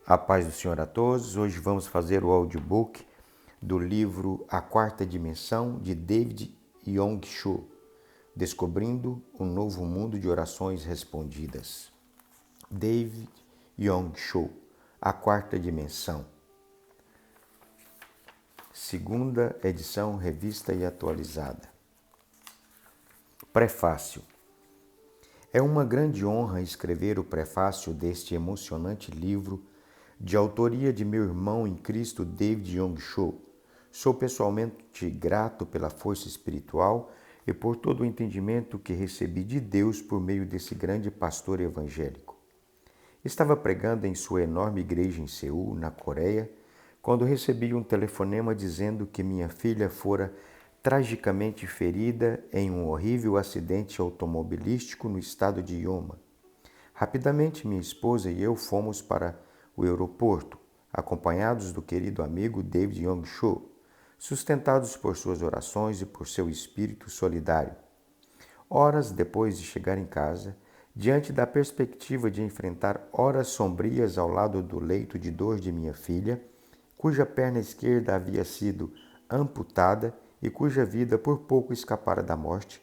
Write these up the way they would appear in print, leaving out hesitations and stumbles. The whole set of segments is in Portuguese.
A paz do Senhor a todos. Hoje vamos fazer o audiobook do livro A Quarta Dimensão, de David Yong Cho, Descobrindo um Novo Mundo de Orações Respondidas. David Yong Cho, A Quarta Dimensão. Segunda edição, revista e atualizada. Prefácio. É uma grande honra escrever o prefácio deste emocionante livro de autoria de meu irmão em Cristo, David Yong Cho. Sou pessoalmente grato pela força espiritual e por todo o entendimento que recebi de Deus por meio desse grande pastor evangélico. Estava pregando em sua enorme igreja em Seul, na Coreia, quando recebi um telefonema dizendo que minha filha fora tragicamente ferida em um horrível acidente automobilístico no estado de Yoma. Rapidamente, minha esposa e eu fomos para o aeroporto, acompanhados do querido amigo David Yong Cho, sustentados por suas orações e por seu espírito solidário. Horas depois de chegar em casa, diante da perspectiva de enfrentar horas sombrias ao lado do leito de dor de minha filha, cuja perna esquerda havia sido amputada e cuja vida por pouco escapara da morte,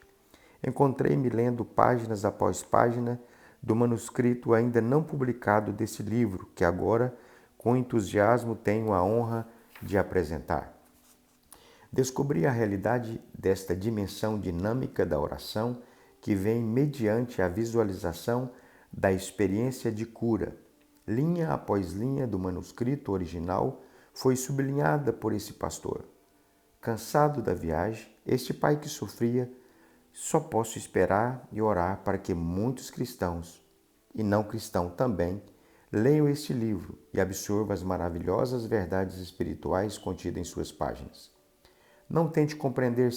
encontrei-me lendo páginas após página do manuscrito ainda não publicado desse livro, que agora, com entusiasmo, tenho a honra de apresentar. Descobri a realidade desta dimensão dinâmica da oração que vem mediante a visualização da experiência de cura. Linha após linha do manuscrito original foi sublinhada por esse pastor. Cansado da viagem, este pai que sofria, só posso esperar e orar para que muitos cristãos, e não cristãos também, leiam este livro e absorvam as maravilhosas verdades espirituais contidas em suas páginas. Não tente compreender,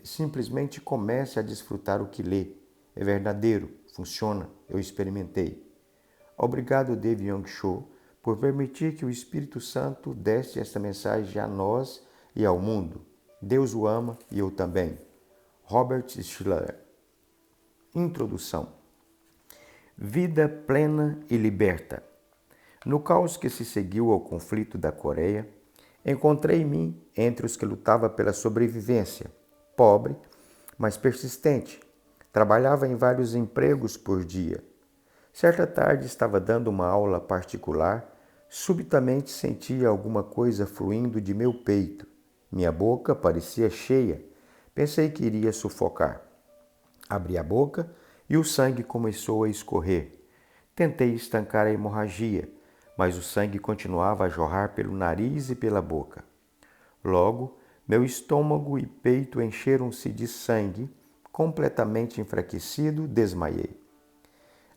simplesmente comece a desfrutar o que lê. É verdadeiro, funciona, eu experimentei. Obrigado, David Yong Cho, por permitir que o Espírito Santo desse esta mensagem a nós e ao mundo. Deus o ama e eu também. Robert Schiller. Introdução. Vida plena e liberta. No caos que se seguiu ao conflito da Coreia, encontrei-me entre os que lutavam pela sobrevivência, pobre, mas persistente. Trabalhava em vários empregos por dia. Certa tarde estava dando uma aula particular, subitamente sentia alguma coisa fluindo de meu peito. Minha boca parecia cheia. Pensei que iria sufocar. Abri a boca e o sangue começou a escorrer. Tentei estancar a hemorragia, mas o sangue continuava a jorrar pelo nariz e pela boca. Logo, meu estômago e peito encheram-se de sangue. Completamente enfraquecido, desmaiei.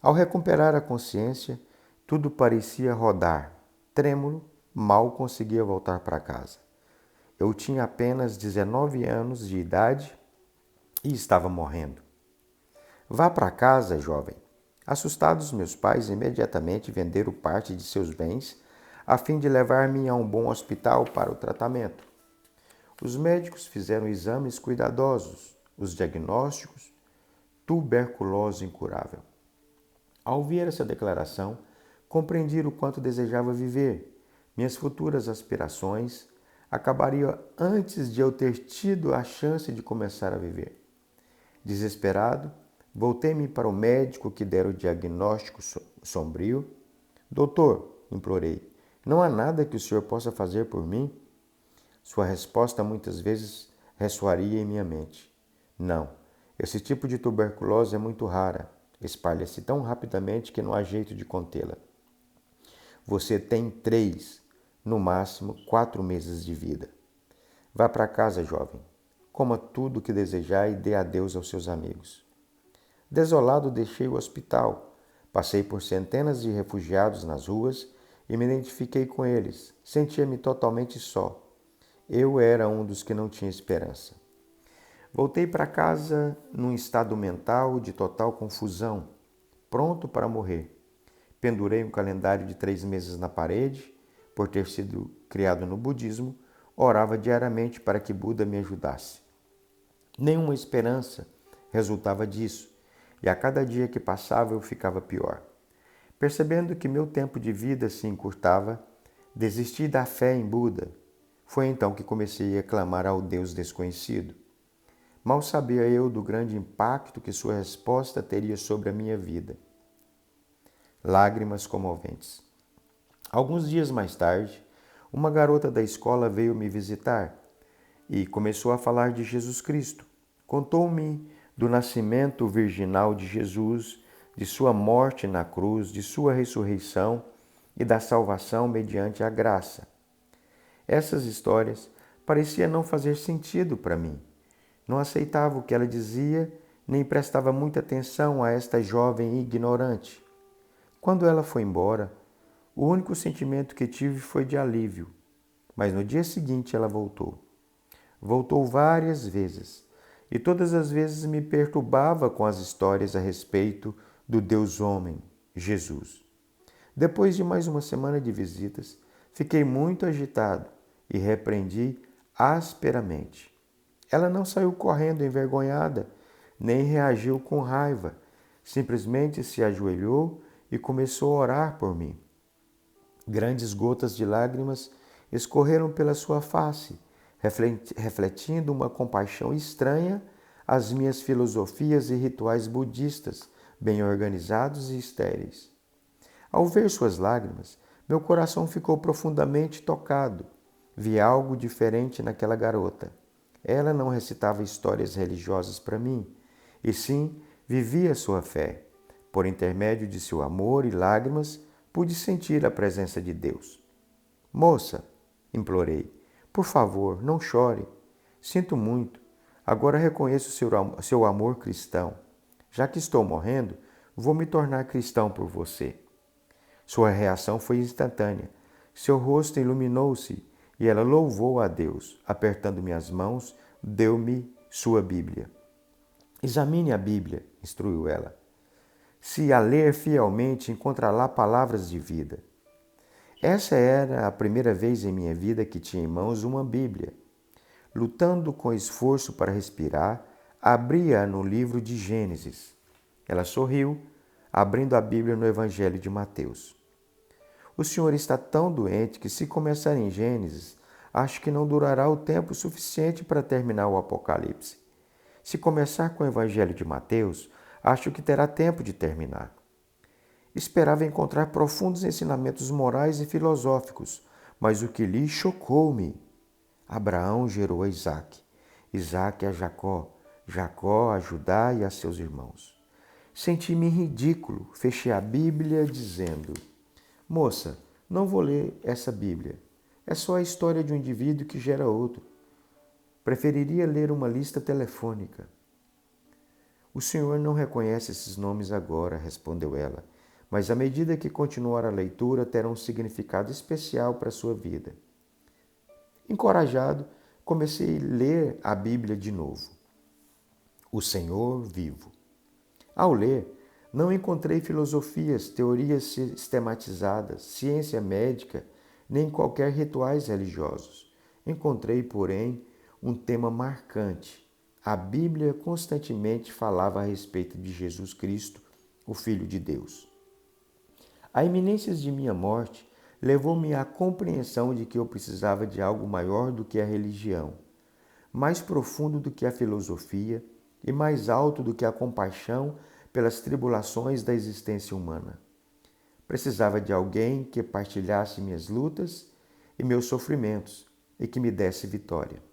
Ao recuperar a consciência, tudo parecia rodar. Trêmulo, mal conseguia voltar para casa. Eu tinha apenas 19 anos de idade e estava morrendo. Vá para casa, jovem. Assustados, meus pais imediatamente venderam parte de seus bens a fim de levar-me a um bom hospital para o tratamento. Os médicos fizeram exames cuidadosos, os diagnósticos, tuberculose incurável. Ao ouvir essa declaração, compreendi o quanto desejava viver. Minhas futuras aspirações acabariam antes de eu ter tido a chance de começar a viver. Desesperado, voltei-me para o médico que dera o diagnóstico sombrio. Doutor, implorei, não há nada que o senhor possa fazer por mim? Sua resposta muitas vezes ressoaria em minha mente. Não, esse tipo de tuberculose é muito rara. Espalha-se tão rapidamente que não há jeito de contê-la. Você tem 3, no máximo 4 meses de vida. Vá para casa, jovem. Coma tudo o que desejar e dê adeus aos seus amigos. Desolado, deixei o hospital. Passei por centenas de refugiados nas ruas e me identifiquei com eles. Sentia-me totalmente só. Eu era um dos que não tinha esperança. Voltei para casa num estado mental de total confusão, pronto para morrer. Pendurei um calendário de 3 meses na parede, por ter sido criado no budismo, orava diariamente para que Buda me ajudasse. Nenhuma esperança resultava disso, e a cada dia que passava eu ficava pior. Percebendo que meu tempo de vida se encurtava, desisti da fé em Buda. Foi então que comecei a clamar ao Deus desconhecido. Mal sabia eu do grande impacto que sua resposta teria sobre a minha vida. Lágrimas comoventes. Alguns dias mais tarde, uma garota da escola veio me visitar e começou a falar de Jesus Cristo. Contou-me do nascimento virginal de Jesus, de sua morte na cruz, de sua ressurreição e da salvação mediante a graça. Essas histórias pareciam não fazer sentido para mim. Não aceitava o que ela dizia, nem prestava muita atenção a esta jovem ignorante. Quando ela foi embora, o único sentimento que tive foi de alívio. Mas no dia seguinte ela voltou. Voltou várias vezes, e todas as vezes me perturbava com as histórias a respeito do Deus homem, Jesus. Depois de mais uma semana de visitas, fiquei muito agitado e repreendi asperamente. Ela não saiu correndo envergonhada, nem reagiu com raiva. Simplesmente se ajoelhou e começou a orar por mim. Grandes gotas de lágrimas escorreram pela sua face, refletindo uma compaixão estranha às minhas filosofias e rituais budistas, bem organizados e estéreis. Ao ver suas lágrimas, meu coração ficou profundamente tocado. Vi algo diferente naquela garota. Ela não recitava histórias religiosas para mim, e sim vivia sua fé. Por intermédio de seu amor e lágrimas, pude sentir a presença de Deus. Moça, implorei, por favor, não chore. Sinto muito. Agora reconheço seu amor cristão. Já que estou morrendo, vou me tornar cristão por você. Sua reação foi instantânea. Seu rosto iluminou-se e ela louvou a Deus. Apertando minhas mãos, deu-me sua Bíblia. Examine a Bíblia, instruiu ela. Se a ler fielmente, encontrará palavras de vida. Essa era a primeira vez em minha vida que tinha em mãos uma Bíblia. Lutando com esforço para respirar, abri-a no livro de Gênesis. Ela sorriu, abrindo a Bíblia no Evangelho de Mateus. O senhor está tão doente que, se começar em Gênesis, acho que não durará o tempo suficiente para terminar o Apocalipse. Se começar com o Evangelho de Mateus, acho que terá tempo de terminar. Esperava encontrar profundos ensinamentos morais e filosóficos, mas o que li chocou-me. Abraão gerou a Isaque, Isaque a Jacó, Jacó a Judá e a seus irmãos. Senti-me ridículo, fechei a Bíblia dizendo: Moça, não vou ler essa Bíblia. É só a história de um indivíduo que gera outro. Preferiria ler uma lista telefônica. O senhor não reconhece esses nomes agora, respondeu ela, mas à medida que continuar a leitura terão um significado especial para a sua vida. Encorajado, comecei a ler a Bíblia de novo. O Senhor vivo. Ao ler, não encontrei filosofias, teorias sistematizadas, ciência médica, nem qualquer rituais religiosos. Encontrei, porém, um tema marcante. A Bíblia constantemente falava a respeito de Jesus Cristo, o Filho de Deus. A iminência de minha morte levou-me à compreensão de que eu precisava de algo maior do que a religião, mais profundo do que a filosofia e mais alto do que a compaixão pelas tribulações da existência humana. Precisava de alguém que partilhasse minhas lutas e meus sofrimentos e que me desse vitória.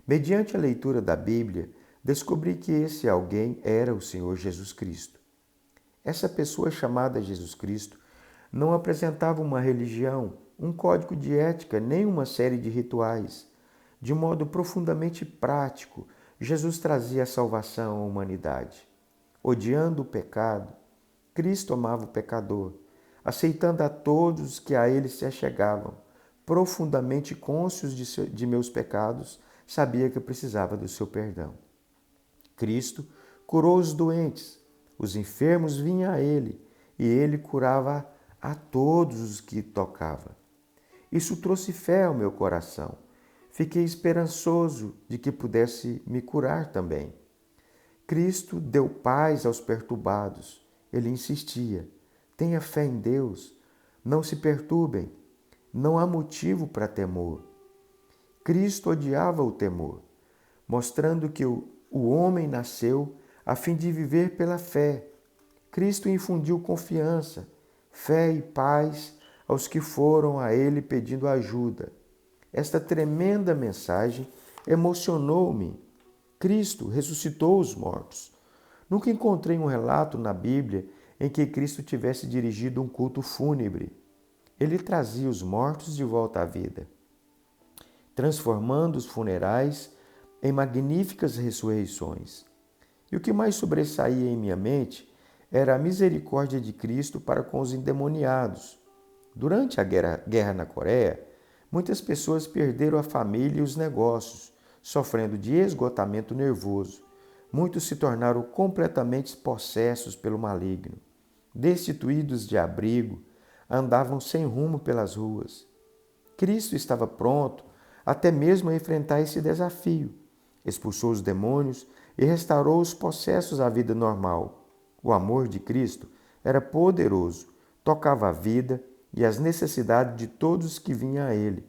Mediante a leitura da Bíblia, descobri que esse alguém era o Senhor Jesus Cristo. Essa pessoa chamada Jesus Cristo não apresentava uma religião, um código de ética, nem uma série de rituais. De modo profundamente prático, Jesus trazia a salvação à humanidade. Odiando o pecado, Cristo amava o pecador, aceitando a todos que a ele se achegavam. Profundamente cônscios de meus pecados, sabia que precisava do seu perdão. Cristo curou os doentes, os enfermos vinham a ele, e ele curava a todos os que tocava. Isso trouxe fé ao meu coração. Fiquei esperançoso de que pudesse me curar também. Cristo deu paz aos perturbados. Ele insistia: Tenha fé em Deus. Não se perturbem. Não há motivo para temor. Cristo odiava o temor, mostrando que o homem nasceu a fim de viver pela fé. Cristo infundiu confiança, fé e paz aos que foram a Ele pedindo ajuda. Esta tremenda mensagem emocionou-me. Cristo ressuscitou os mortos. Nunca encontrei um relato na Bíblia em que Cristo tivesse dirigido um culto fúnebre. Ele trazia os mortos de volta à vida, transformando os funerais em magníficas ressurreições. E o que mais sobressaía em minha mente era a misericórdia de Cristo para com os endemoniados. Durante a guerra na Coreia, muitas pessoas perderam a família e os negócios, sofrendo de esgotamento nervoso. Muitos se tornaram completamente possessos pelo maligno. Destituídos de abrigo, andavam sem rumo pelas ruas. Cristo estava pronto até mesmo a enfrentar esse desafio. Expulsou os demônios e restaurou os possessos à vida normal. O amor de Cristo era poderoso, tocava a vida e as necessidades de todos que vinham a Ele.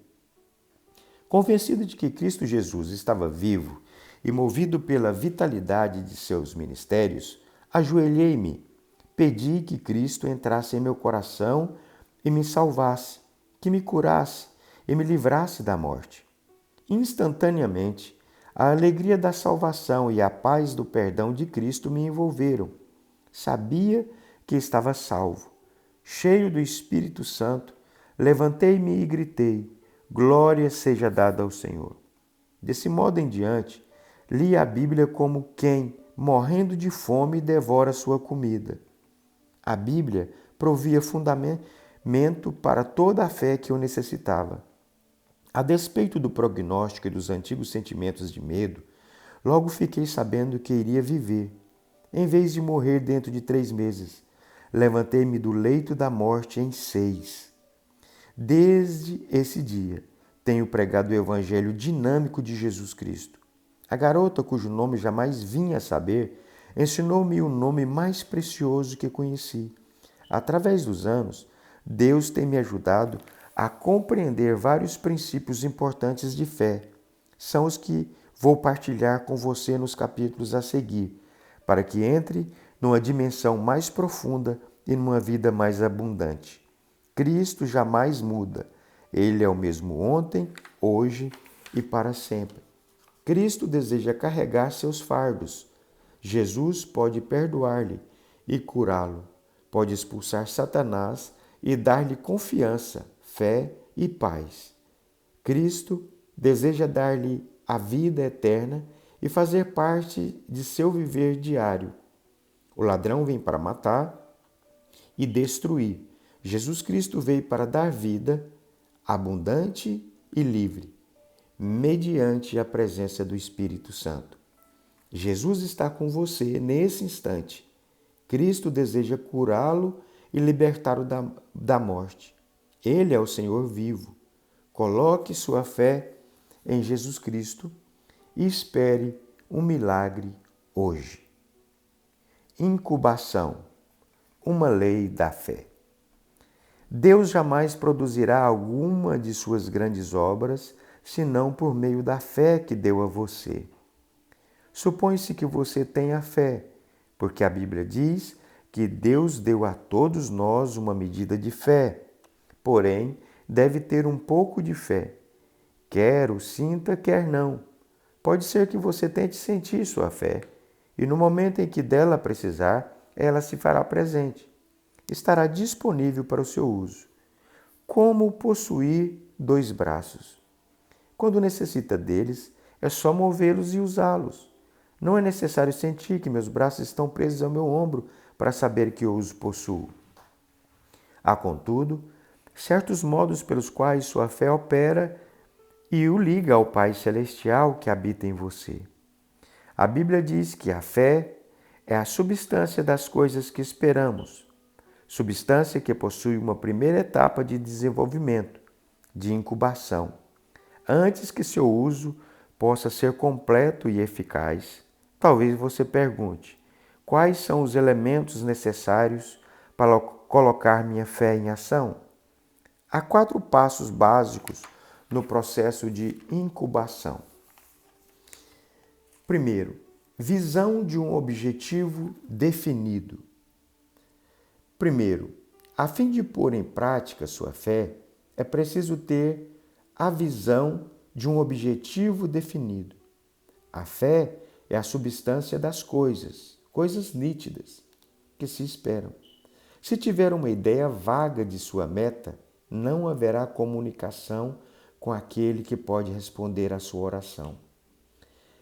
Convencido de que Cristo Jesus estava vivo e movido pela vitalidade de seus ministérios, ajoelhei-me, pedi que Cristo entrasse em meu coração e me salvasse, que me curasse e me livrasse da morte. Instantaneamente, a alegria da salvação e a paz do perdão de Cristo me envolveram. Sabia que estava salvo. Cheio do Espírito Santo, levantei-me e gritei: Glória seja dada ao Senhor. Desse modo em diante, li a Bíblia como quem, morrendo de fome, devora sua comida. A Bíblia provia fundamento para toda a fé que eu necessitava. A despeito do prognóstico e dos antigos sentimentos de medo, logo fiquei sabendo que iria viver, em vez de morrer dentro de 3 meses. Levantei-me do leito da morte em 6. Desde esse dia, tenho pregado o evangelho dinâmico de Jesus Cristo. A garota, cujo nome jamais vinha a saber, ensinou-me o nome mais precioso que conheci. Através dos anos, Deus tem me ajudado a compreender vários princípios importantes de fé. São os que vou partilhar com você nos capítulos a seguir, para que entre numa dimensão mais profunda e numa vida mais abundante. Cristo jamais muda. Ele é o mesmo ontem, hoje e para sempre. Cristo deseja carregar seus fardos. Jesus pode perdoar-lhe e curá-lo. Pode expulsar Satanás e dar-lhe confiança, fé e paz. Cristo deseja dar-lhe a vida eterna e fazer parte de seu viver diário. O ladrão vem para matar e destruir. Jesus Cristo veio para dar vida abundante e livre, mediante a presença do Espírito Santo. Jesus está com você nesse instante. Cristo deseja curá-lo e libertá-lo da morte. Ele é o Senhor vivo. Coloque sua fé em Jesus Cristo e espere um milagre hoje. Incubação, uma lei da fé. Deus jamais produzirá alguma de suas grandes obras senão por meio da fé que deu a você. Supõe-se que você tenha fé, porque a Bíblia diz que Deus deu a todos nós uma medida de fé. Porém, deve ter um pouco de fé. Quer o sinta, quer não. Pode ser que você tente sentir sua fé, e no momento em que dela precisar, ela se fará presente. Estará disponível para o seu uso. Como possuir 2 braços? Quando necessita deles, é só movê-los e usá-los. Não é necessário sentir que meus braços estão presos ao meu ombro para saber que eu os possuo. Há, contudo, certos modos pelos quais sua fé opera e o liga ao Pai Celestial que habita em você. A Bíblia diz que a fé é a substância das coisas que esperamos, substância que possui uma primeira etapa de desenvolvimento, de incubação, antes que seu uso possa ser completo e eficaz. Talvez você pergunte: quais são os elementos necessários colocar minha fé em ação? Há 4 passos básicos no processo de incubação. Primeiro, visão de um objetivo definido. Primeiro, a fim de pôr em prática sua fé, é preciso ter a visão de um objetivo definido. A fé é a substância das coisas, coisas nítidas, que se esperam. Se tiver uma ideia vaga de sua meta, não haverá comunicação com aquele que pode responder à sua oração.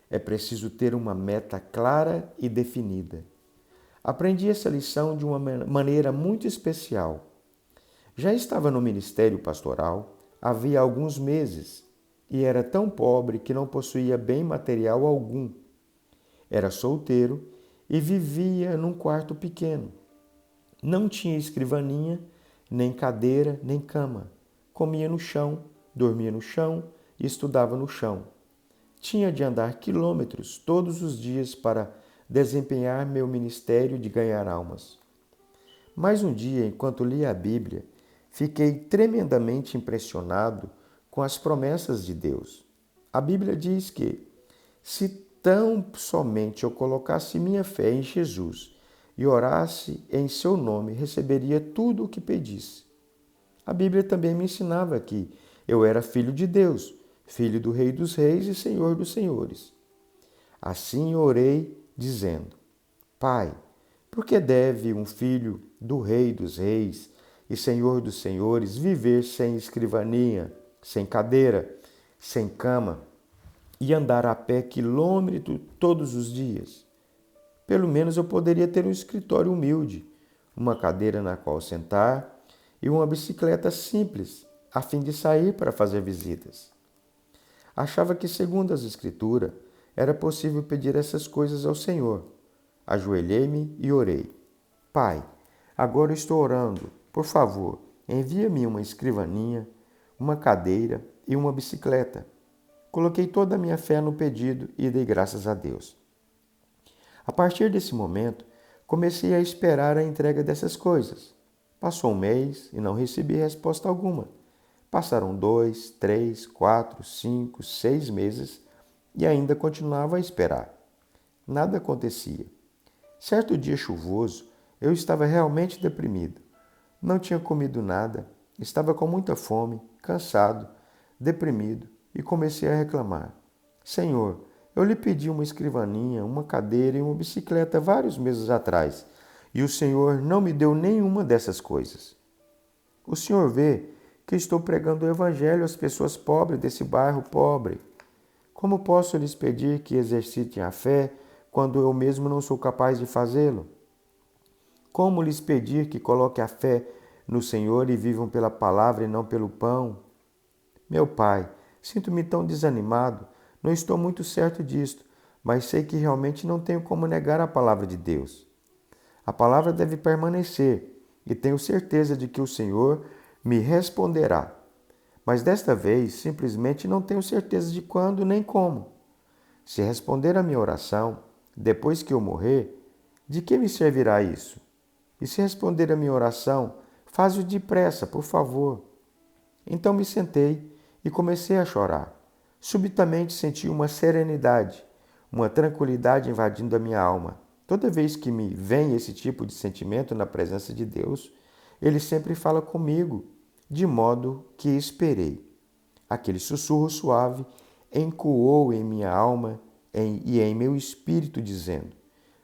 É preciso ter uma meta clara e definida. Aprendi essa lição de uma maneira muito especial. Já estava no ministério pastoral havia alguns meses e era tão pobre que não possuía bem material algum. Era solteiro e vivia num quarto pequeno. Não tinha escrivaninha, nem cadeira, nem cama. Comia no chão, dormia no chão e estudava no chão. Tinha de andar quilômetros todos os dias para desempenhar meu ministério de ganhar almas. Mas um dia, enquanto lia a Bíblia, fiquei tremendamente impressionado com as promessas de Deus. A Bíblia diz que, se tão somente eu colocasse minha fé em Jesus e orasse em seu nome, receberia tudo o que pedisse. A Bíblia também me ensinava que eu era filho de Deus, filho do Rei dos Reis e Senhor dos Senhores. Assim orei, dizendo: Pai, por que deve um filho do Rei dos Reis e Senhor dos Senhores viver sem escrivaninha, sem cadeira, sem cama e andar a pé quilômetro todos os dias? Pelo menos eu poderia ter um escritório humilde, uma cadeira na qual sentar e uma bicicleta simples, a fim de sair para fazer visitas. Achava que, segundo as Escrituras, era possível pedir essas coisas ao Senhor. Ajoelhei-me e orei. Pai, agora estou orando. Por favor, envia-me uma escrivaninha, uma cadeira e uma bicicleta. Coloquei toda a minha fé no pedido e dei graças a Deus. A partir desse momento, comecei a esperar a entrega dessas coisas. Passou um mês e não recebi resposta alguma. Passaram 2, 3, 4, 5, 6 meses e ainda continuava a esperar. Nada acontecia. Certo dia chuvoso, eu estava realmente deprimido. Não tinha comido nada, estava com muita fome, cansado, deprimido e comecei a reclamar. Senhor, eu lhe pedi uma escrivaninha, uma cadeira e uma bicicleta vários meses atrás e o Senhor não me deu nenhuma dessas coisas. O Senhor vê que estou pregando o Evangelho às pessoas pobres desse bairro pobre. Como posso lhes pedir que exercitem a fé quando eu mesmo não sou capaz de fazê-lo? Como lhes pedir que coloquem a fé no Senhor e vivam pela palavra e não pelo pão? Meu Pai, sinto-me tão desanimado, não estou muito certo disto, mas sei que realmente não tenho como negar a palavra de Deus. A palavra deve permanecer e tenho certeza de que o Senhor me responderá. Mas desta vez, simplesmente não tenho certeza de quando nem como. Se responder a minha oração, depois que eu morrer, de que me servirá isso? E se responder a minha oração, faz-o depressa, por favor. Então me sentei e comecei a chorar. Subitamente senti uma serenidade, uma tranquilidade invadindo a minha alma. Toda vez que me vem esse tipo de sentimento na presença de Deus, Ele sempre fala comigo, de modo que esperei. Aquele sussurro suave ecoou em minha alma e em meu espírito, dizendo: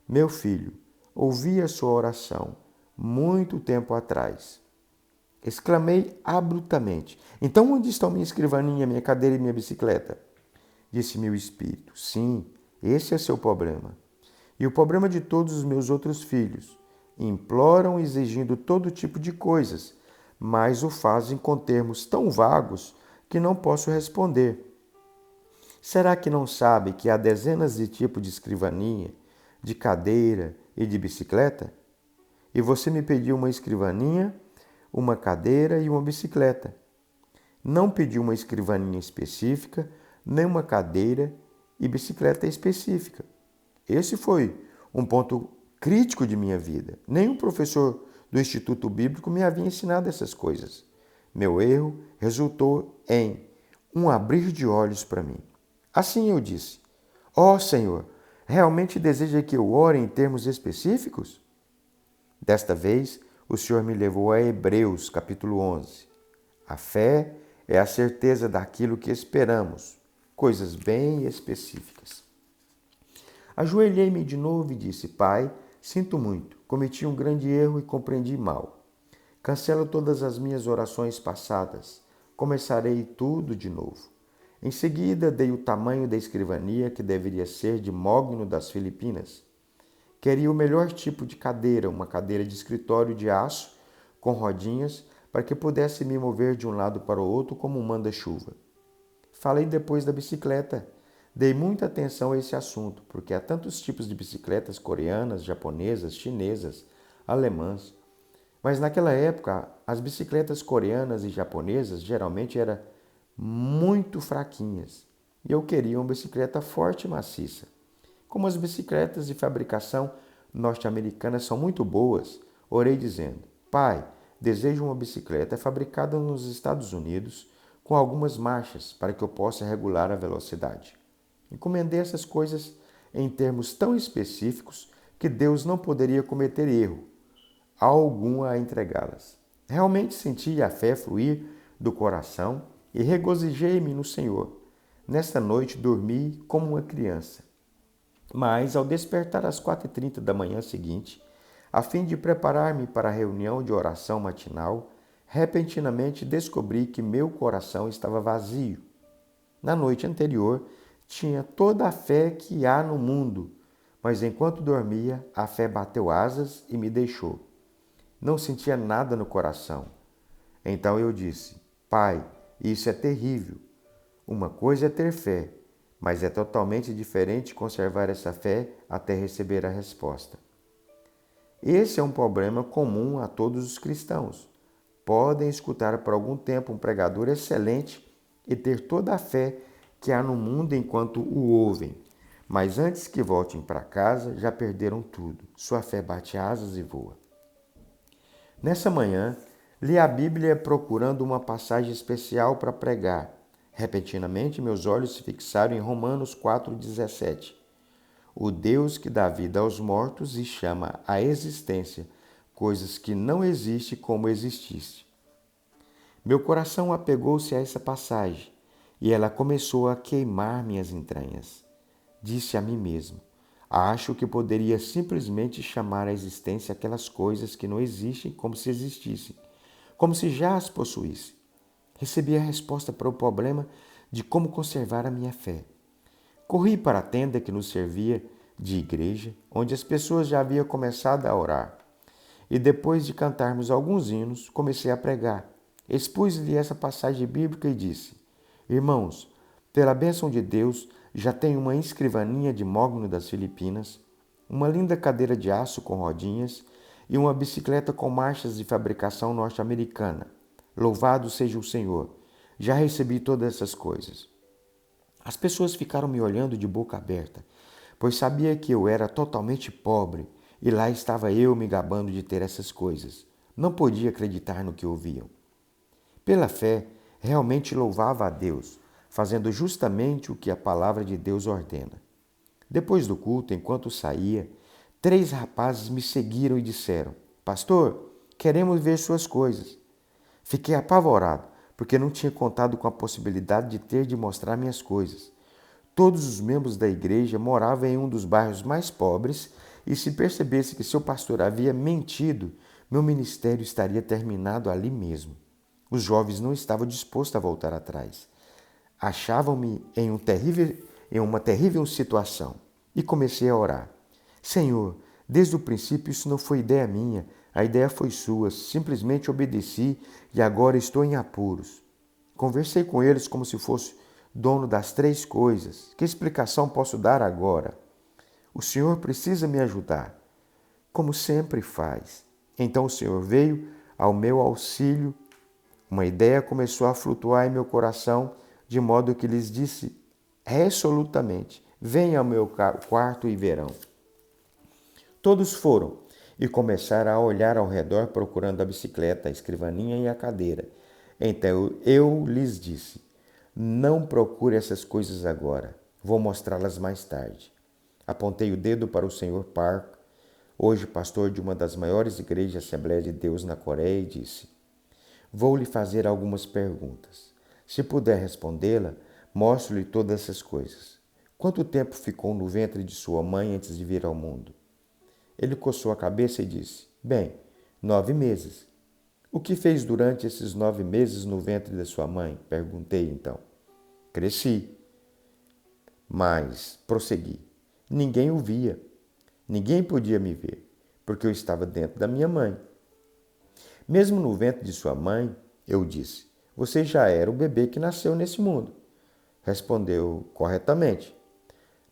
Meu filho, ouvi a sua oração muito tempo atrás. Exclamei abruptamente: Então onde estão minha escrivaninha, minha cadeira e minha bicicleta? Disse meu espírito: Sim, esse é seu problema. E o problema de todos os meus outros filhos. Imploram exigindo todo tipo de coisas, mas o fazem com termos tão vagos que não posso responder. Será que não sabe que há dezenas de tipos de escrivaninha, de cadeira e de bicicleta? E você me pediu uma escrivaninha, uma cadeira e uma bicicleta. Não pediu uma escrivaninha específica, nem uma cadeira e bicicleta específica. Esse foi um ponto crítico de minha vida. Nenhum professor do Instituto Bíblico me havia ensinado essas coisas. Meu erro resultou em um abrir de olhos para mim. Assim eu disse: ó Senhor, realmente deseja que eu ore em termos específicos? Desta vez, o Senhor me levou a Hebreus, capítulo 11. A fé é a certeza daquilo que esperamos, coisas bem específicas. Ajoelhei-me de novo e disse: Pai, sinto muito, cometi um grande erro e compreendi mal. Cancelo todas as minhas orações passadas. Começarei tudo de novo. Em seguida, dei o tamanho da escrivania que deveria ser de mogno das Filipinas. Queria o melhor tipo de cadeira, uma cadeira de escritório de aço, com rodinhas, para que pudesse me mover de um lado para o outro como um manda-chuva. Falei depois da bicicleta. Dei muita atenção a esse assunto, porque há tantos tipos de bicicletas coreanas, japonesas, chinesas, alemãs. Mas naquela época, as bicicletas coreanas e japonesas geralmente eram muito fraquinhas. E eu queria uma bicicleta forte e maciça. Como as bicicletas de fabricação norte-americanas são muito boas, orei dizendo: Pai, desejo uma bicicleta fabricada nos Estados Unidos com algumas marchas para que eu possa regular a velocidade. Encomendei essas coisas em termos tão específicos que Deus não poderia cometer erro algum a entregá-las. Realmente senti a fé fluir do coração e regozijei-me no Senhor. Nesta noite dormi como uma criança. Mas, ao despertar às 4h30 da manhã seguinte, a fim de preparar-me para a reunião de oração matinal, repentinamente descobri que meu coração estava vazio. Na noite anterior, tinha toda a fé que há no mundo, mas enquanto dormia, a fé bateu asas e me deixou. Não sentia nada no coração. Então eu disse: Pai, isso é terrível. Uma coisa é ter fé, mas é totalmente diferente conservar essa fé até receber a resposta. Esse é um problema comum a todos os cristãos. Podem escutar por algum tempo um pregador excelente e ter toda a fé que há no mundo enquanto o ouvem, mas antes que voltem para casa já perderam tudo. Sua fé bate asas e voa. Nessa manhã, li a Bíblia procurando uma passagem especial para pregar. Repentinamente, meus olhos se fixaram em Romanos 4,17. O Deus que dá vida aos mortos e chama à existência coisas que não existem como existisse. Meu coração apegou-se a essa passagem e ela começou a queimar minhas entranhas. Disse a mim mesmo: acho que poderia simplesmente chamar à existência aquelas coisas que não existem como se existissem, como se já as possuísse. Recebi a resposta para o problema de como conservar a minha fé. Corri para a tenda que nos servia de igreja, onde as pessoas já haviam começado a orar. E depois de cantarmos alguns hinos, comecei a pregar. Expus-lhe essa passagem bíblica e disse: Irmãos, pela bênção de Deus, já tenho uma escrivaninha de mogno das Filipinas, uma linda cadeira de aço com rodinhas e uma bicicleta com marchas de fabricação norte-americana. Louvado seja o Senhor! Já recebi todas essas coisas. As pessoas ficaram me olhando de boca aberta, pois sabia que eu era totalmente pobre e lá estava eu me gabando de ter essas coisas. Não podia acreditar no que ouviam. Pela fé, realmente louvava a Deus, fazendo justamente o que a palavra de Deus ordena. Depois do culto, enquanto saía, 3 rapazes me seguiram e disseram: Pastor, queremos ver suas coisas. Fiquei apavorado, porque não tinha contado com a possibilidade de ter de mostrar minhas coisas. Todos os membros da igreja moravam em um dos bairros mais pobres e se percebesse que seu pastor havia mentido, meu ministério estaria terminado ali mesmo. Os jovens não estavam dispostos a voltar atrás. Achavam-me em uma terrível situação e comecei a orar. Senhor, desde o princípio isso não foi ideia minha, a ideia foi sua, simplesmente obedeci e agora estou em apuros. Conversei com eles como se fosse dono das 3 coisas. Que explicação posso dar agora? O Senhor precisa me ajudar, como sempre faz. Então o Senhor veio ao meu auxílio. Uma ideia começou a flutuar em meu coração, de modo que lhes disse resolutamente: venham ao meu quarto e verão. Todos foram, e começaram a olhar ao redor procurando a bicicleta, a escrivaninha e a cadeira. Então eu lhes disse: não procure essas coisas agora. Vou mostrá-las mais tarde. Apontei o dedo para o Sr. Park, hoje pastor de uma das maiores igrejas Assembleia de Deus na Coreia, e disse: vou lhe fazer algumas perguntas. Se puder respondê-la, mostro-lhe todas essas coisas. Quanto tempo ficou no ventre de sua mãe antes de vir ao mundo? Ele coçou a cabeça e disse: bem, 9 meses. O que fez durante esses 9 meses no ventre da sua mãe? Perguntei então. Cresci. Mas, prossegui, ninguém o via. Ninguém podia me ver, porque eu estava dentro da minha mãe. Mesmo no ventre de sua mãe, eu disse: você já era o bebê que nasceu nesse mundo. Respondeu corretamente.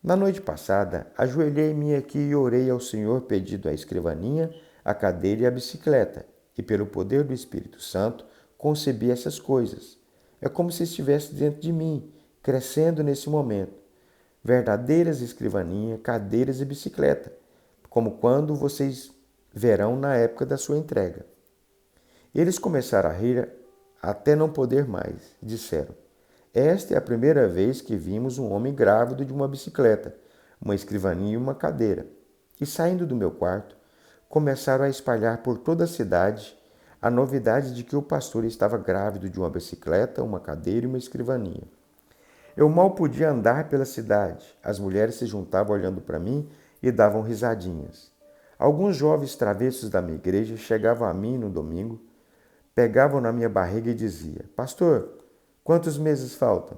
Na noite passada, ajoelhei-me aqui e orei ao Senhor pedindo a escrivaninha, a cadeira e a bicicleta, e pelo poder do Espírito Santo concebi essas coisas. É como se estivesse dentro de mim, crescendo nesse momento. Verdadeiras escrivaninha, cadeiras e bicicleta, como quando vocês verão na época da sua entrega. Eles começaram a rir até não poder mais. Disseram: esta é a primeira vez que vimos um homem grávido de uma bicicleta, uma escrivaninha e uma cadeira. E saindo do meu quarto, começaram a espalhar por toda a cidade a novidade de que o pastor estava grávido de uma bicicleta, uma cadeira e uma escrivaninha. Eu mal podia andar pela cidade. As mulheres se juntavam olhando para mim e davam risadinhas. Alguns jovens travessos da minha igreja chegavam a mim no domingo, pegavam na minha barriga e diziam: pastor, quantos meses faltam?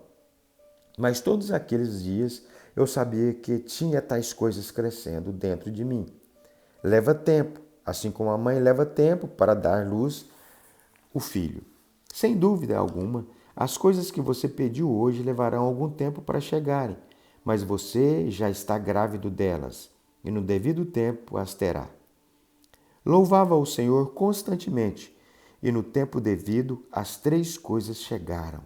Mas todos aqueles dias eu sabia que tinha tais coisas crescendo dentro de mim. Leva tempo, assim como a mãe leva tempo para dar luz o filho. Sem dúvida alguma, as coisas que você pediu hoje levarão algum tempo para chegarem, mas você já está grávido delas e no devido tempo as terá. Louvava o Senhor constantemente e no tempo devido as 3 coisas chegaram.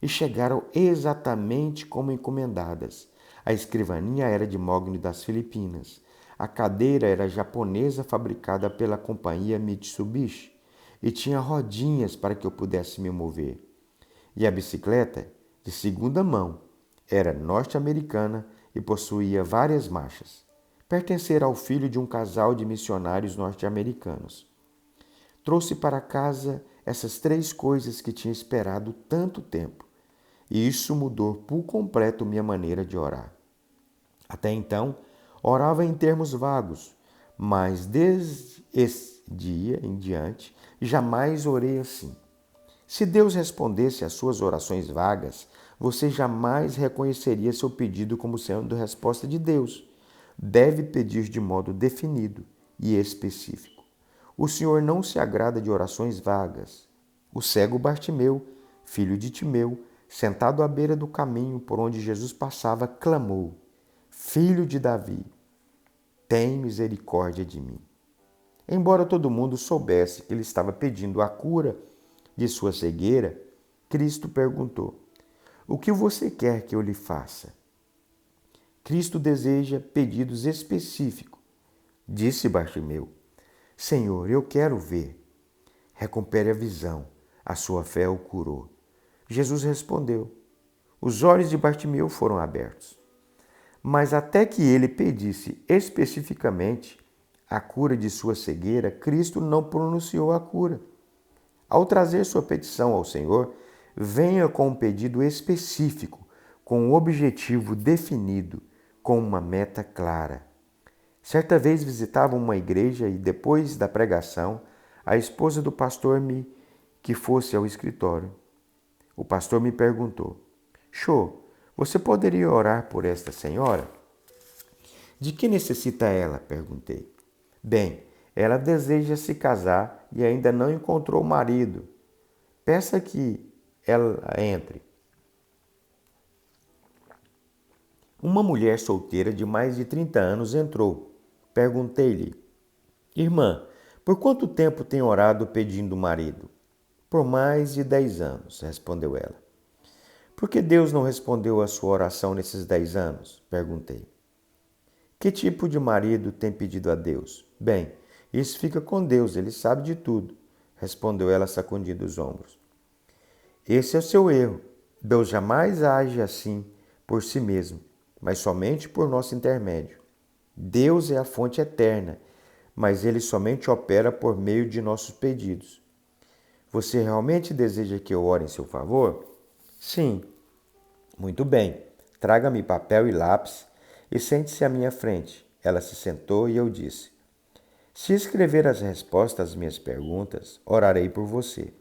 E chegaram exatamente como encomendadas. A escrivaninha era de mogno das Filipinas. A cadeira era japonesa fabricada pela companhia Mitsubishi e tinha rodinhas para que eu pudesse me mover. E a bicicleta, de segunda mão, era norte-americana e possuía várias marchas. Pertencera ao filho de um casal de missionários norte-americanos. Trouxe para casa essas 3 coisas que tinha esperado tanto tempo. E isso mudou por completo minha maneira de orar. Até então, orava em termos vagos, mas desde esse dia em diante, jamais orei assim. Se Deus respondesse às suas orações vagas, você jamais reconheceria seu pedido como sendo resposta de Deus. Deve pedir de modo definido e específico. O Senhor não se agrada de orações vagas. O cego Bartimeu, filho de Timeu, sentado à beira do caminho por onde Jesus passava, clamou: Filho de Davi, tem misericórdia de mim. Embora todo mundo soubesse que ele estava pedindo a cura de sua cegueira, Cristo perguntou: o que você quer que eu lhe faça? Cristo deseja pedidos específicos. Disse Bartimeu: Senhor, eu quero ver. Recupere a visão. A sua fé o curou. Jesus respondeu. Os olhos de Bartimeu foram abertos. Mas até que ele pedisse especificamente a cura de sua cegueira, Cristo não pronunciou a cura. Ao trazer sua petição ao Senhor, venha com um pedido específico, com um objetivo definido, com uma meta clara. Certa vez visitava uma igreja e, depois da pregação, a esposa do pastor que fosse ao escritório. O pastor me perguntou: Chô, você poderia orar por esta senhora? De que necessita ela? Perguntei. Bem, ela deseja se casar e ainda não encontrou o marido. Peça que ela entre. Uma mulher solteira de mais de 30 anos entrou. Perguntei-lhe: Irmã, por quanto tempo tem orado pedindo marido? Por mais de 10 anos, respondeu ela. Por que Deus não respondeu a sua oração nesses 10 anos? Perguntei. Que tipo de marido tem pedido a Deus? Bem, Isso fica com Deus, ele sabe de tudo, respondeu ela sacudindo os ombros. Esse é o seu erro. Deus jamais age assim por si mesmo, mas somente por nosso intermédio. Deus é a fonte eterna, mas ele somente opera por meio de nossos pedidos. Você realmente deseja que eu ore em seu favor? Sim. Muito bem. Traga-me papel e lápis e sente-se à minha frente. Ela se sentou e eu disse: Se escrever as respostas às minhas perguntas, orarei por você.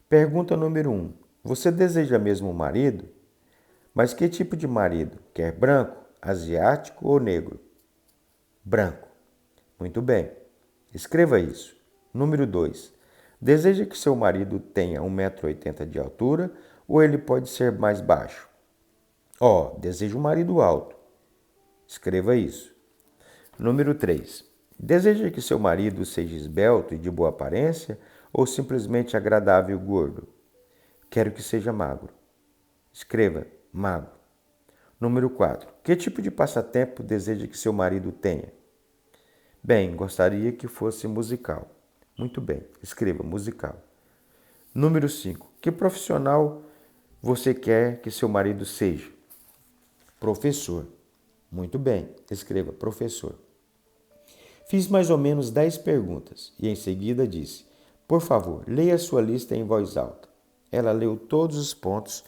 Pergunta número 1. Você deseja mesmo um marido? Mas que tipo de marido? Quer branco, asiático ou negro? Branco. Muito bem. Escreva isso. Número 2. Deseja que seu marido tenha 1,80 m de altura ou ele pode ser mais baixo? Desejo um marido alto. Escreva isso. Número 3. Deseja que seu marido seja esbelto e de boa aparência ou simplesmente agradável e gordo? Quero que seja magro. Escreva magro. Número 4. Que tipo de passatempo deseja que seu marido tenha? Bem, gostaria que fosse musical. Muito bem, escreva musical. Número 5. Que profissional você quer que seu marido seja? Professor. Muito bem, escreva professor. Fiz mais ou menos 10 perguntas e em seguida disse: Por favor, leia a sua lista em voz alta. Ela leu todos os pontos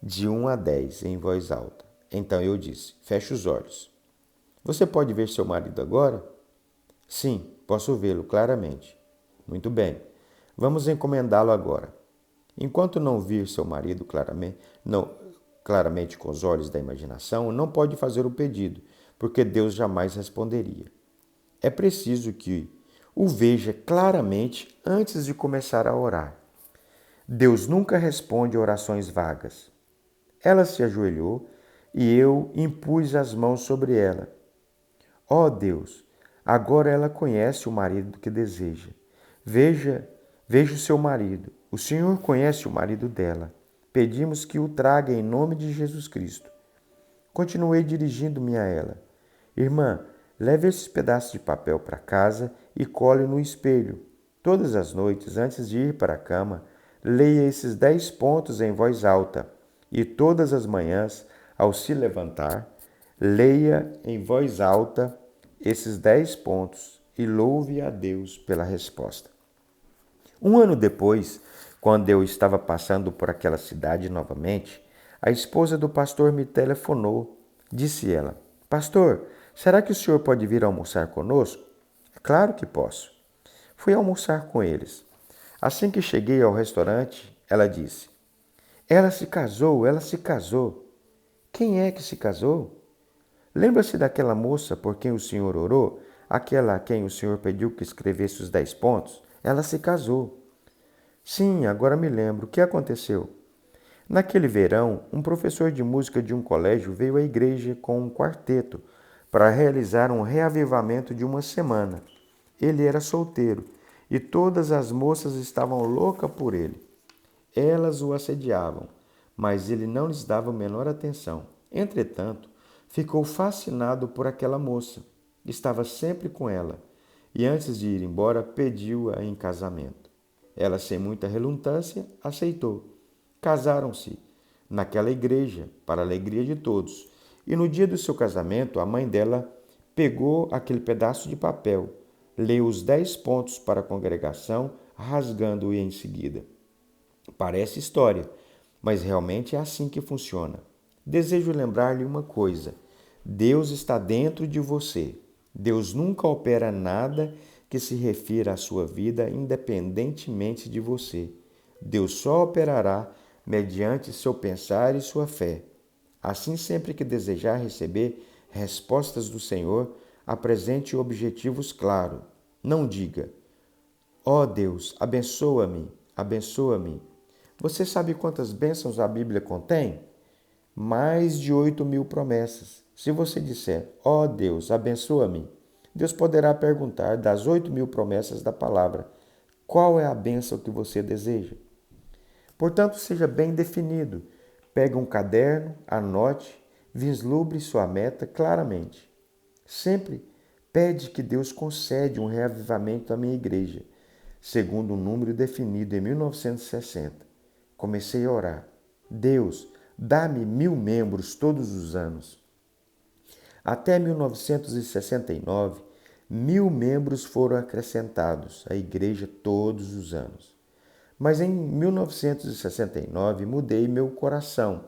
de 1 a 10 em voz alta. Então eu disse: Feche os olhos. Você pode ver seu marido agora? Sim, posso vê-lo claramente. Muito bem. Vamos encomendá-lo agora. Enquanto não vir seu marido claramente com os olhos da imaginação, não pode fazer o pedido, porque Deus jamais responderia. É preciso que o veja claramente antes de começar a orar. Deus nunca responde orações vagas. Ela se ajoelhou e eu impus as mãos sobre ela. Ó Deus, agora ela conhece o marido que deseja. Veja o seu marido. O Senhor conhece o marido dela. Pedimos que o traga em nome de Jesus Cristo. Continuei dirigindo-me a ela. Irmã, leve esses pedaços de papel para casa e cole no espelho. Todas as noites, antes de ir para a cama, leia esses 10 pontos em voz alta. E todas as manhãs, ao se levantar, leia em voz alta esses 10 pontos e louve a Deus pela resposta. Um ano depois, quando eu estava passando por aquela cidade novamente, a esposa do pastor me telefonou. Disse ela: Pastor, será que o senhor pode vir almoçar conosco? Claro que posso. Fui almoçar com eles. Assim que cheguei ao restaurante, ela disse: Ela se casou, ela se casou. Quem é que se casou? Lembra-se daquela moça por quem o senhor orou? Aquela a quem o senhor pediu que escrevesse os 10 pontos? Ela se casou. Sim, agora me lembro. O que aconteceu? Naquele verão, um professor de música de um colégio veio à igreja com um quarteto para realizar um reavivamento de uma semana. Ele era solteiro e todas as moças estavam loucas por ele. Elas o assediavam, mas ele não lhes dava a menor atenção. Entretanto, ficou fascinado por aquela moça. Estava sempre com ela e antes de ir embora pediu-a em casamento. Ela, sem muita relutância, aceitou. Casaram-se naquela igreja, para a alegria de todos. E no dia do seu casamento, a mãe dela pegou aquele pedaço de papel, leu os 10 pontos para a congregação, rasgando-o em seguida. Parece história, mas realmente é assim que funciona. Desejo lembrar-lhe uma coisa: Deus está dentro de você. Deus nunca opera nada que se refira à sua vida independentemente de você. Deus só operará mediante seu pensar e sua fé. Assim, sempre que desejar receber respostas do Senhor, apresente objetivos claros. Não diga: ó Deus, abençoa-me, abençoa-me. Você sabe quantas bênçãos a Bíblia contém? Mais de 8.000 promessas. Se você disser: ó Deus, abençoa-me, Deus poderá perguntar das 8.000 promessas da palavra: qual é a bênção que você deseja? Portanto, seja bem definido. Pegue um caderno, anote, vislumbre sua meta claramente. Sempre pede que Deus concede um reavivamento à minha igreja, segundo um número definido em 1960. Comecei a orar. Deus, dá-me 1.000 membros todos os anos. Até 1969, 1.000 membros foram acrescentados à igreja todos os anos. Mas em 1969 mudei meu coração.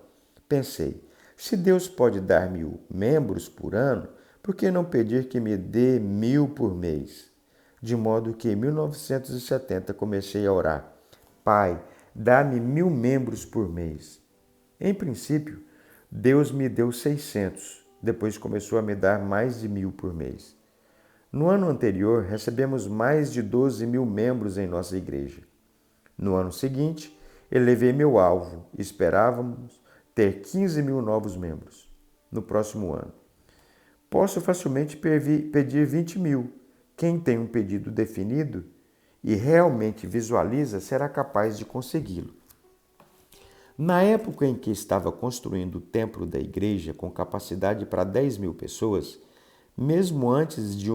Pensei, se Deus pode dar 1.000 membros por ano, por que não pedir que me dê 1.000 por mês? De modo que em 1970 comecei a orar. Pai, dá-me 1.000 membros por mês. Em princípio, Deus me deu 600, depois começou a me dar mais de 1.000 por mês. No ano anterior, recebemos mais de 12.000 membros em nossa igreja. No ano seguinte, elevei meu alvo e esperávamos ter 15.000 novos membros no próximo ano. Posso facilmente pedir 20.000. Quem tem um pedido definido e realmente visualiza será capaz de consegui-lo. Na época em que estava construindo o templo da igreja com capacidade para 10.000 pessoas, mesmo antes de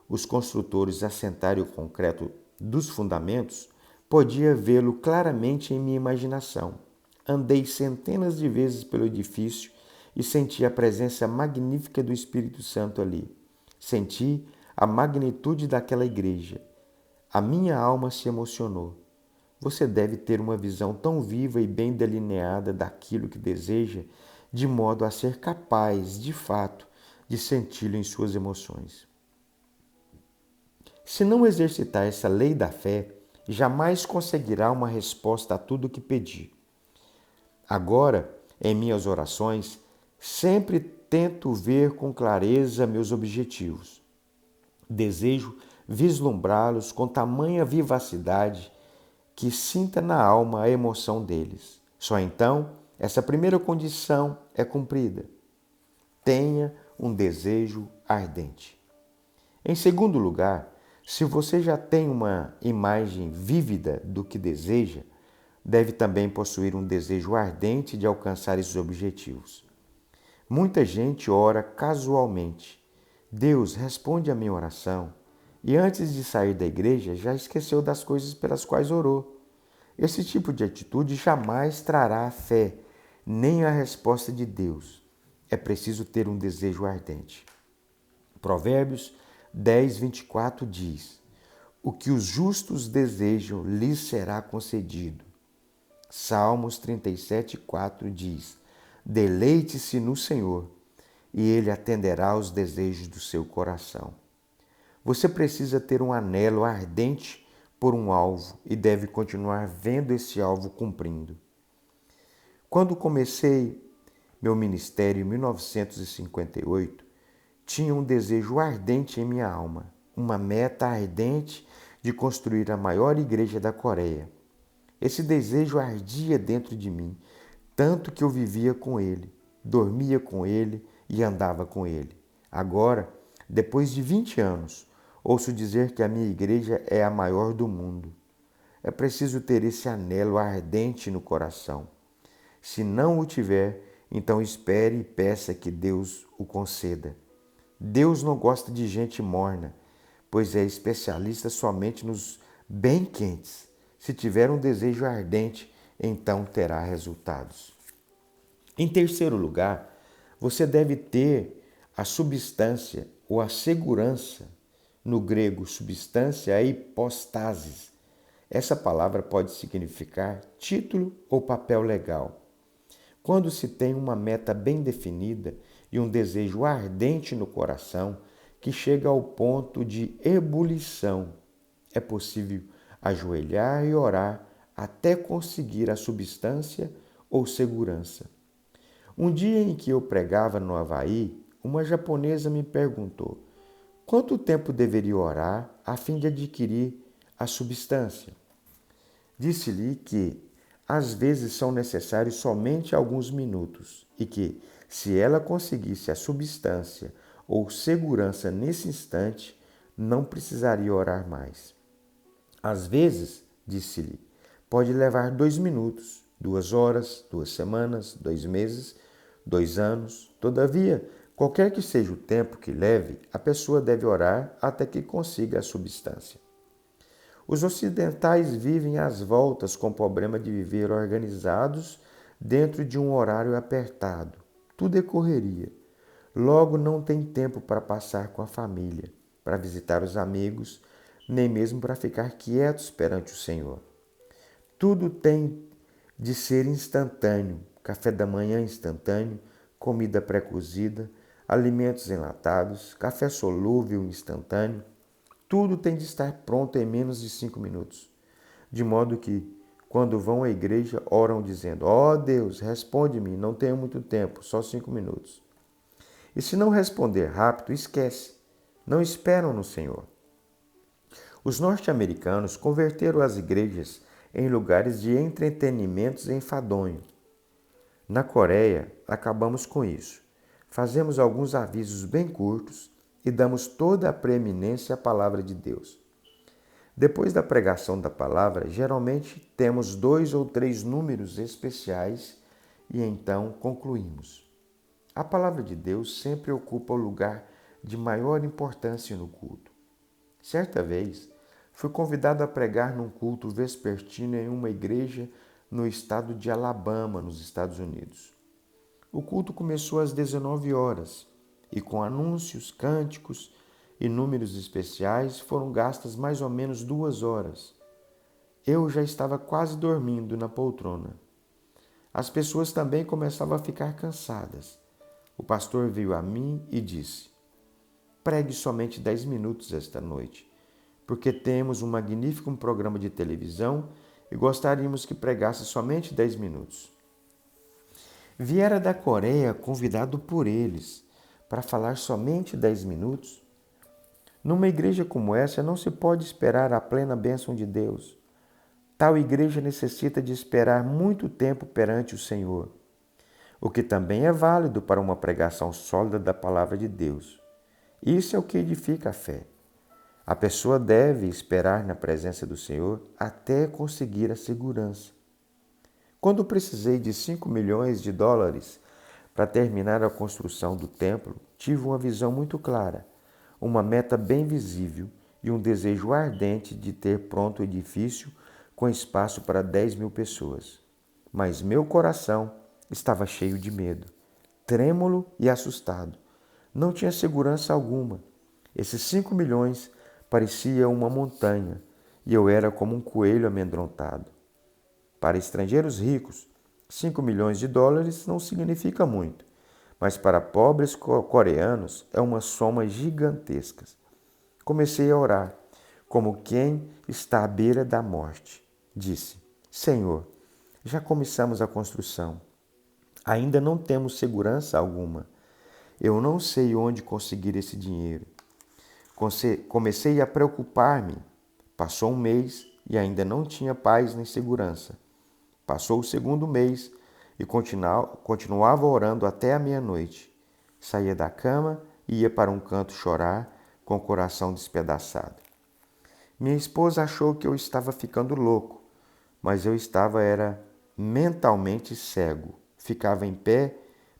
os construtores assentarem o concreto dos fundamentos, podia vê-lo claramente em minha imaginação. Andei centenas de vezes pelo edifício e senti a presença magnífica do Espírito Santo ali. Senti a magnitude daquela igreja. A minha alma se emocionou. Você deve ter uma visão tão viva e bem delineada daquilo que deseja, de modo a ser capaz, de fato, de senti-lo em suas emoções. Se não exercitar essa lei da fé, jamais conseguirá uma resposta a tudo o que pedir. Agora, em minhas orações, sempre tento ver com clareza meus objetivos. Desejo vislumbrá-los com tamanha vivacidade que sinta na alma a emoção deles. Só então, essa primeira condição é cumprida. Tenha um desejo ardente. Em segundo lugar, se você já tem uma imagem vívida do que deseja, deve também possuir um desejo ardente de alcançar esses objetivos. Muita gente ora casualmente. Deus responde a minha oração e antes de sair da igreja já esqueceu das coisas pelas quais orou. Esse tipo de atitude jamais trará a fé, nem a resposta de Deus. É preciso ter um desejo ardente. Provérbios 10, 24 diz: o que os justos desejam lhes será concedido. Salmos 37, 4 diz: deleite-se no Senhor e Ele atenderá aos desejos do seu coração. Você precisa ter um anelo ardente por um alvo e deve continuar vendo esse alvo cumprindo. Quando comecei meu ministério em 1958, tinha um desejo ardente em minha alma, uma meta ardente de construir a maior igreja da Coreia. Esse desejo ardia dentro de mim, tanto que eu vivia com ele, dormia com ele e andava com ele. Agora, depois de 20 anos, ouço dizer que a minha igreja é a maior do mundo. É preciso ter esse anelo ardente no coração. Se não o tiver, então espere e peça que Deus o conceda. Deus não gosta de gente morna, pois é especialista somente nos bem quentes. Se tiver um desejo ardente, então terá resultados. Em terceiro lugar, você deve ter a substância ou a segurança. No grego, substância é hipostasis. Essa palavra pode significar título ou papel legal. Quando se tem uma meta bem definida e um desejo ardente no coração, que chega ao ponto de ebulição, é possível ajoelhar e orar até conseguir a substância ou segurança. Um dia em que eu pregava no Havaí, uma japonesa me perguntou: quanto tempo deveria orar a fim de adquirir a substância? Disse-lhe que às vezes são necessários somente alguns minutos e que, se ela conseguisse a substância ou segurança nesse instante, não precisaria orar mais. Às vezes, disse-lhe, pode levar 2 minutos, 2 horas, 2 semanas, 2 meses, 2 anos. Todavia, Qualquer que seja o tempo que leve, a pessoa deve orar até que consiga a substância. Os ocidentais vivem às voltas com o problema de viver organizados dentro de um horário apertado. Tudo é correria. Logo, não tem tempo para passar com a família, para visitar os amigos, nem mesmo para ficar quietos perante o Senhor. Tudo tem de ser instantâneo: café da manhã instantâneo, comida pré-cozida, alimentos enlatados, café solúvel instantâneo. Tudo tem de estar pronto em menos de 5 minutos. De modo que, quando vão à igreja, oram dizendo: ó Deus, responde-me, não tenho muito tempo, só 5 minutos. E se não responder rápido, esquece. Não esperam no Senhor. Os norte-americanos converteram as igrejas em lugares de entretenimentos enfadonhos. Na Coreia, acabamos com isso. Fazemos alguns avisos bem curtos e damos toda a preeminência à palavra de Deus. Depois da pregação da palavra, geralmente temos 2 ou 3 números especiais e então concluímos. A palavra de Deus sempre ocupa o lugar de maior importância no culto. Certa vez, fui convidado a pregar num culto vespertino em uma igreja no estado de Alabama, nos Estados Unidos. O culto começou às 19 horas e com anúncios, cânticos e números especiais foram gastas mais ou menos 2 horas. Eu já estava quase dormindo na poltrona. As pessoas também começavam a ficar cansadas. O pastor veio a mim e disse: pregue somente 10 minutos esta noite, porque temos um magnífico programa de televisão e gostaríamos que pregasse somente 10 minutos. Viera da Coreia convidado por eles para falar somente 10 minutos. Numa igreja como essa não se pode esperar a plena bênção de Deus. Tal igreja necessita de esperar muito tempo perante o Senhor, o que também é válido para uma pregação sólida da palavra de Deus. Isso é o que edifica a fé. A pessoa deve esperar na presença do Senhor até conseguir a segurança. Quando precisei de 5 milhões de dólares para terminar a construção do templo, tive uma visão muito clara, uma meta bem visível e um desejo ardente de ter pronto o edifício com espaço para 10.000 pessoas. Mas meu coração estava cheio de medo, trêmulo e assustado. Não tinha segurança alguma. Esses 5 milhões pareciam uma montanha e eu era como um coelho amedrontado. Para estrangeiros ricos, 5 milhões de dólares não significa muito, mas para pobres coreanos é uma soma gigantesca. Comecei a orar, como quem está à beira da morte. Disse: Senhor, já começamos a construção. Ainda não temos segurança alguma. Eu não sei onde conseguir esse dinheiro. Comecei a preocupar-me. Passou um mês e ainda não tinha paz nem segurança. Passou o segundo mês e continuava orando até a meia-noite. Saía da cama e ia para um canto chorar, com o coração despedaçado. Minha esposa achou que eu estava ficando louco, mas eu era mentalmente cego. Ficava em pé,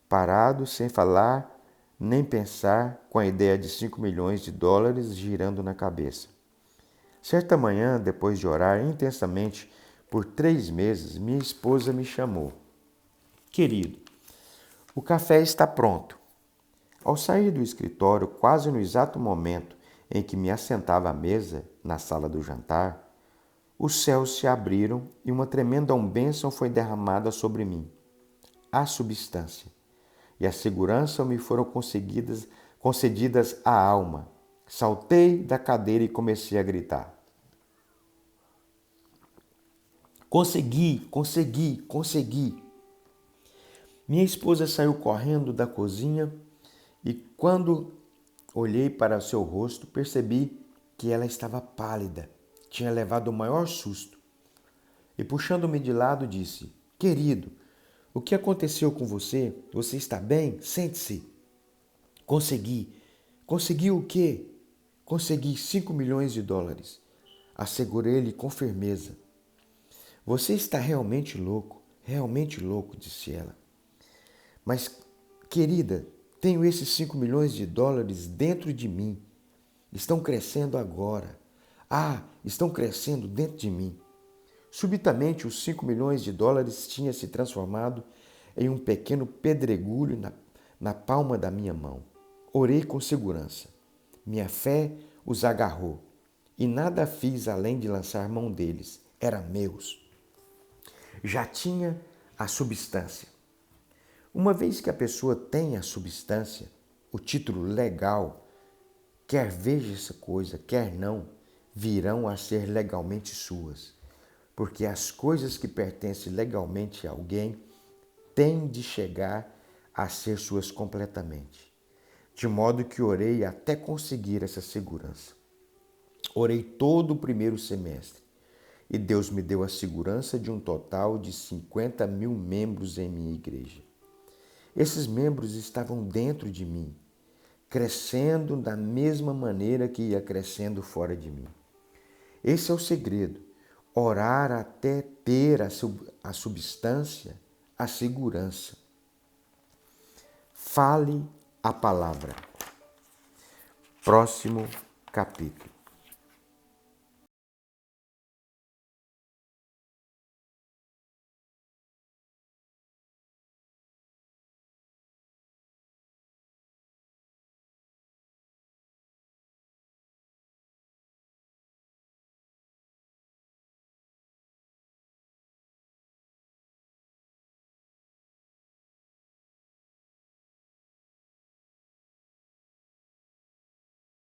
parado, sem falar, nem pensar, com a ideia de 5 milhões de dólares girando na cabeça. Certa manhã, depois de orar intensamente por 3 meses, minha esposa me chamou. Querido, o café está pronto. Ao sair do escritório, quase no exato momento em que me assentava à mesa, na sala do jantar, os céus se abriram e uma tremenda bênção foi derramada sobre mim. A substância e a segurança me foram concedidas à alma. Saltei da cadeira e comecei a gritar. Consegui, consegui, consegui. Minha esposa saiu correndo da cozinha e quando olhei para o seu rosto, percebi que ela estava pálida. Tinha levado o maior susto. E puxando-me de lado, disse: Querido, o que aconteceu com você? Você está bem? Sente-se. Consegui. Consegui o quê? Consegui 5 milhões de dólares. Assegurei-lhe com firmeza. Você está realmente louco, disse ela. Mas, querida, Tenho esses 5 milhões de dólares dentro de mim. Estão crescendo agora. Estão crescendo dentro de mim. Subitamente, os 5 milhões de dólares tinham se transformado em um pequeno pedregulho na palma da minha mão. Orei com segurança. Minha fé os agarrou e nada fiz além de lançar mão deles. Eram meus. Já tinha a substância. Uma vez que a pessoa tem a substância, o título legal, quer veja essa coisa, quer não, virão a ser legalmente suas. Porque as coisas que pertencem legalmente a alguém têm de chegar a ser suas completamente. De modo que orei até conseguir essa segurança. Orei todo o primeiro semestre e Deus me deu a segurança de um total de 50 mil membros em minha igreja. Esses membros estavam dentro de mim, crescendo da mesma maneira que ia crescendo fora de mim. Esse é o segredo. Orar até ter a substância, a segurança. Fale a palavra. Próximo capítulo.